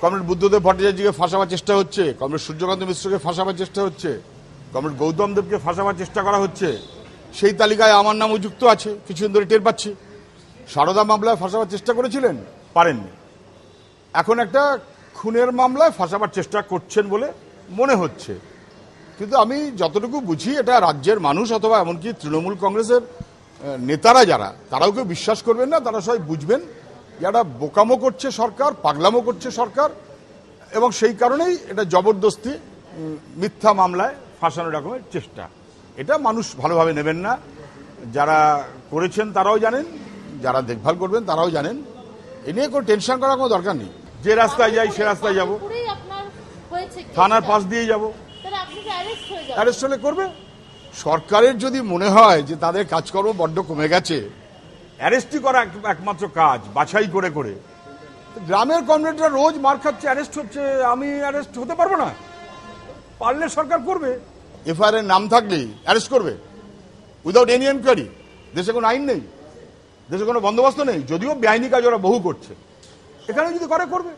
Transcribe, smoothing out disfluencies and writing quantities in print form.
Comrade Buddhadeb ভট্টাচার্যকে ফাঁসাবার চেষ্টা হচ্ছে, comrade Suryakanta মিশ্রকে ফাঁসাবার চেষ্টা হচ্ছে, কমরেড গৌতম দেবকে ফাঁসাবার চেষ্টা করা হচ্ছে। সেই তালিকায় আমার নামও যুক্ত আছে, কিছুদিন ধরে টের পাচ্ছি। সারদা মামলায় ফাঁসাবার চেষ্টা করেছিলেন, পারেননি। এখন একটা খুনের মামলায় ফাঁসাবার চেষ্টা করছেন বলে মনে হচ্ছে। কিন্তু আমি যতটুকু বুঝি, এটা রাজ্যের মানুষ অথবা এমনকি তৃণমূল কংগ্রেসের নেতারা যারা, তারাও কেউ বিশ্বাস করবেন না। তারা সবাই বুঝবেন যে এটা বোকামো করছে সরকার, পাগলামো করছে সরকার, এবং সেই কারণেই এটা জবরদস্তি মিথ্যা মামলায় ফাঁসানোর রকমের চেষ্টা। এটা মানুষ ভালোভাবে নেবেন না। যারা করেছেন তারাও জানেন, যারা দেখভাল করবেন তারাও জানেন। এ নিয়ে কোনো টেনশন করার কোনো দরকার নেই। যে রাস্তায় যাই সে রাস্তায় যাব, থানার পাশ দিয়ে যাব, অ্যারেস্ট হলে করবে। সরকারের যদি মনে হয় যে তাদের কাজকর্ম বড্ড কমে গেছে, অ্যারেস্টই করা একমাত্র কাজ, বাছাই করে করে। গ্রামের কমরেডরা রোজ মার খাচ্ছে, অ্যারেস্ট হচ্ছে, আমি অ্যারেস্ট হতে পারবো না? পারলে সরকার করবে, এফআইআর এর নাম থাকলেই অ্যারেস্ট করবে, উইদাউট এনি এনকোয়ারি। দেশে কোনো আইন নেই, দেশে কোনো বন্দোবস্ত নেই, যদিও বেআইনি কাজ ওরা বহু করছে। এখানে যদি করবে।